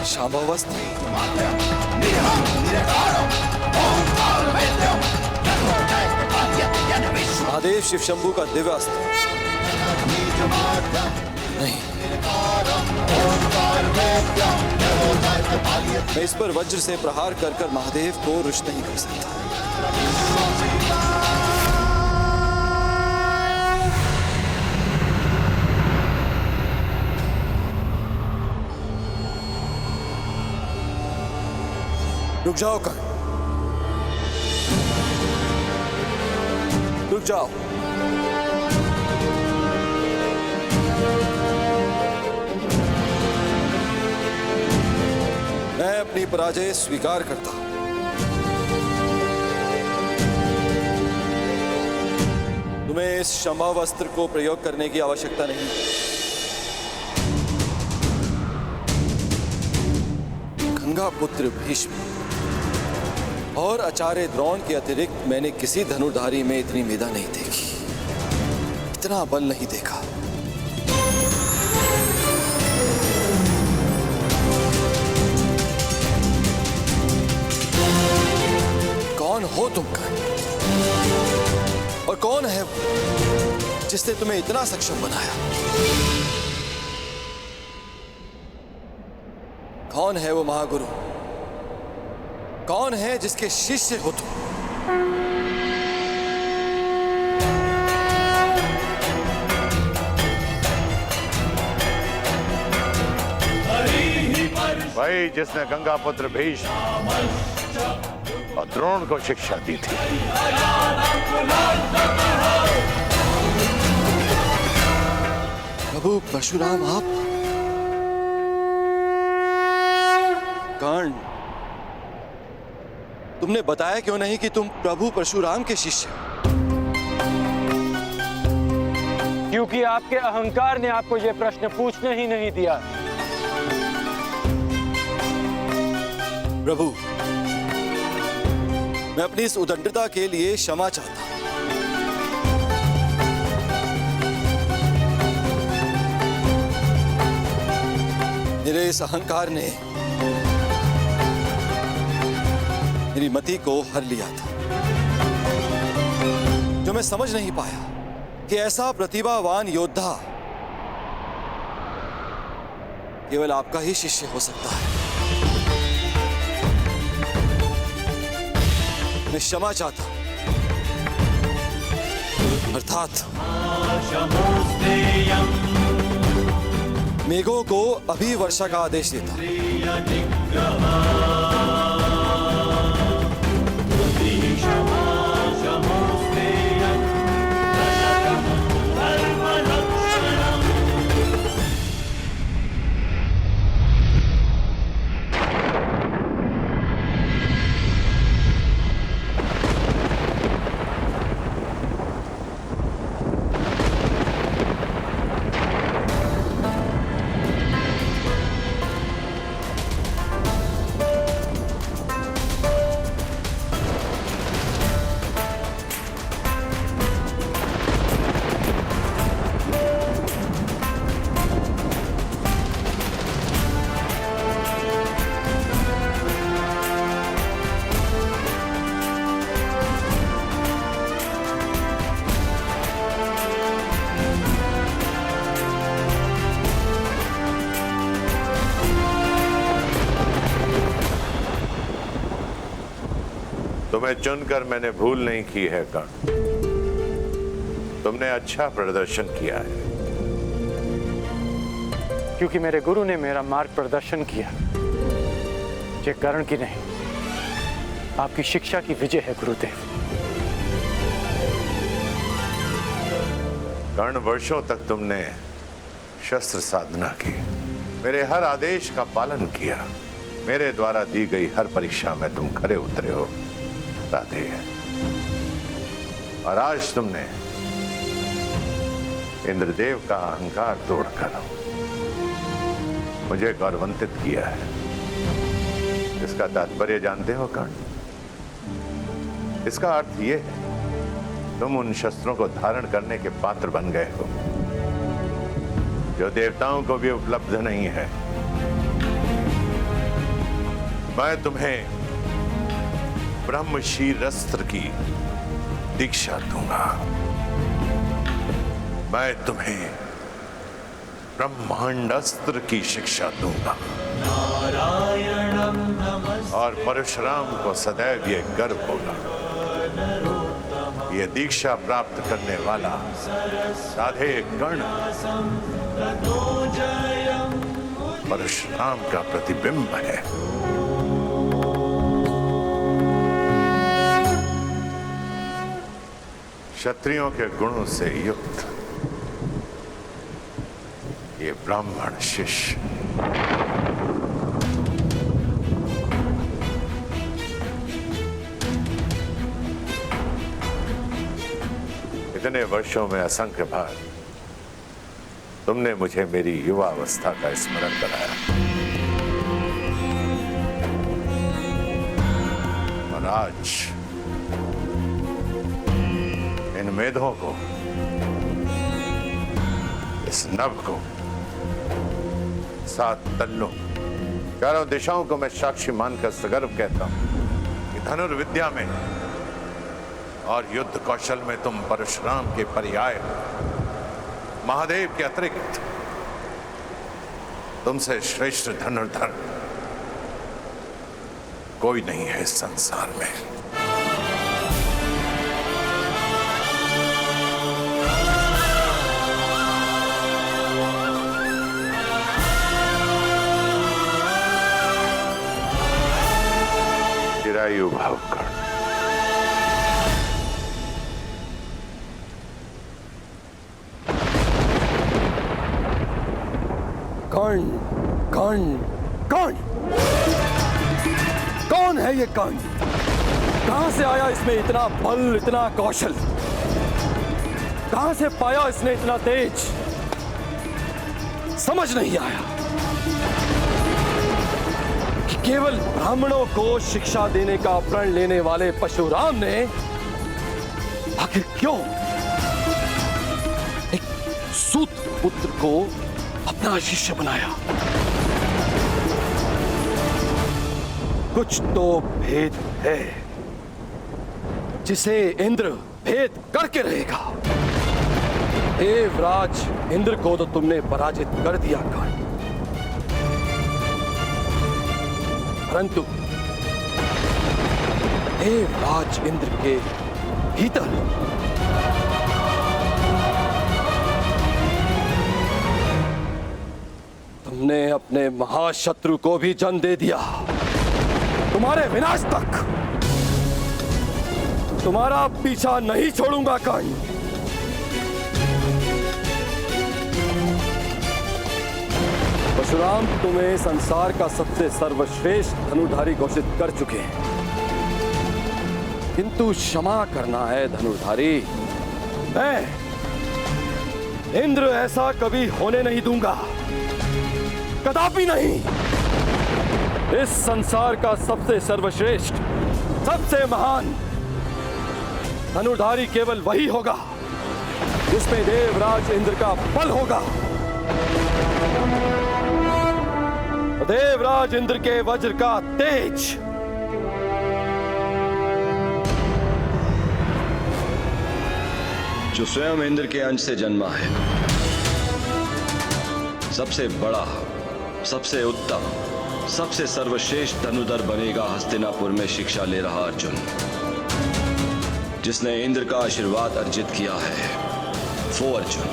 शांभवस्थ महादेव शिव शंभू का दिव्य अस्त्र नहीं, मैं इस पर वज्र से प्रहार कर कर महादेव को रुष्ट नहीं कर सकता। रुक जाओ कर्ण, रुक जाओ। मैं अपनी पराजय स्वीकार करता हूं। तुम्हें इस शंभव अस्त्र को प्रयोग करने की आवश्यकता नहीं। गंगा पुत्र भीष्म और आचार्य द्रोण के अतिरिक्त मैंने किसी धनुर्धारी में इतनी मेधा नहीं देखी, इतना बल नहीं देखा। कौन हो तुम कर्ण? और कौन है वो जिसने तुम्हें इतना सक्षम बनाया? कौन है वो महागुरु? कौन है जिसके शिष्य हो तुम? भाई जिसने गंगा पुत्र भीष्म और द्रोण को शिक्षा दी थी। प्रभु परशुराम आप? कर्ण, तुमने बताया क्यों नहीं कि तुम प्रभु परशुराम के शिष्य हो? क्योंकि आपके अहंकार ने आपको यह प्रश्न पूछने ही नहीं दिया। प्रभु, मैं अपनी इस उदंडता के लिए क्षमा चाहता हूं। मेरे इस अहंकार ने मेरी मति को हर लिया था, जो मैं समझ नहीं पाया कि ऐसा प्रतिभावान योद्धा केवल आपका ही शिष्य हो सकता है। मैं क्षमा चाहता हूं, अर्थात मेघों को अभी वर्षा का आदेश देता हूं। तुम्हें चुनकर मैंने भूल नहीं की है कर्ण। तुमने अच्छा प्रदर्शन किया है। क्योंकि मेरे गुरु ने मेरा मार्ग प्रदर्शन किया। ये कर्ण की नहीं, आपकी शिक्षा की विजय है गुरुदेव। कर्ण, वर्षों तक तुमने शस्त्र साधना की, मेरे हर आदेश का पालन किया, मेरे द्वारा दी गई हर परीक्षा में तुम खरे उतरे हो राधे। और आज तुमने इंद्रदेव का अहंकार तोड़कर मुझे गौरवान्वित किया है। इसका तात्पर्य जानते हो कर्ण? इसका अर्थ यह है तुम उन शस्त्रों को धारण करने के पात्र बन गए हो जो देवताओं को भी उपलब्ध नहीं है। मैं तुम्हें ब्रह्मशीरस्त्र की दीक्षा दूंगा। मैं तुम्हें ब्रह्मांडस्त्र की शिक्षा दूंगा। और परशुराम को सदैव ये गर्व होगा, ये दीक्षा प्राप्त करने वाला राधे कर्ण परशुराम का प्रतिबिंब है। क्षत्रियों के गुणों से युक्त ये ब्राह्मण शिष्य इतने वर्षों में असंख्य बार तुमने मुझे मेरी युवा अवस्था का स्मरण कराया और आज इन मेधों को, इस नभ को, 7 तल्लों, चारों दिशाओं को मैं साक्षी मानकर सगर्व कहता हूं कि धनुर्विद्या में और युद्ध कौशल में तुम परशुराम के पर्याय, महादेव के अतिरिक्त तुमसे श्रेष्ठ धनुर्धर कोई नहीं है इस संसार में। चिरायु भाव कर्ण। कर्ण, कर्ण, कर्ण, कौन है ये कर्ण? कहां से आया इसमें इतना बल, इतना कौशल? कहां से पाया इसने इतना तेज? समझ नहीं आया कि केवल ब्राह्मणों को शिक्षा देने का प्रण लेने वाले परशुराम ने आखिर क्यों एक सूत पुत्र को अपना शिष्य बनाया। कुछ तो भेद है जिसे इंद्र भेद करके रहेगा। देवराज इंद्र को तो तुमने पराजित कर दिया कर्ण, परंतु देवराज इंद्र के भीतर तुमने अपने महाशत्रु को भी जन्म दे दिया। तुम्हारे विनाश तक तुम्हारा पीछा नहीं छोड़ूंगा कर्ण। परशुराम तुम्हें संसार का सबसे सर्वश्रेष्ठ धनुर्धारी घोषित कर चुके हैं, किंतु क्षमा करना है धनुर्धारी। मैं इंद्र ऐसा कभी होने नहीं दूंगा, कदापि नहीं। इस संसार का सबसे सर्वश्रेष्ठ, सबसे महान धनुर्धारी केवल वही होगा जिसमें देवराज इंद्र का बल होगा। देवराज इंद्र के वज्र का तेज। जो स्वयं इंद्र के अंश से जन्मा है, सबसे बड़ा, सबसे उत्तम, सबसे सर्वश्रेष्ठ धनुर्धर बनेगा हस्तिनापुर में शिक्षा ले रहा अर्जुन। जिसने इंद्र का आशीर्वाद अर्जित किया है वो अर्जुन।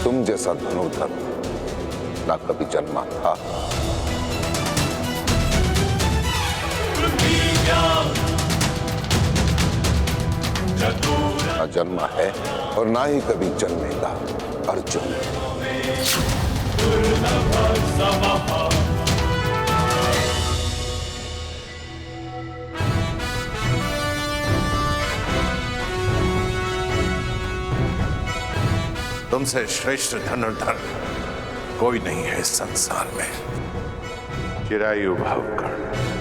तुम जैसा धनुर्धर ना कभी जन्मा था, ना जन्मा है और ना ही कभी जन्मेगा अर्जुन। तुमसे श्रेष्ठ धनुर्धर कोई नहीं है इस संसार में। चिरायु भव कर्ण।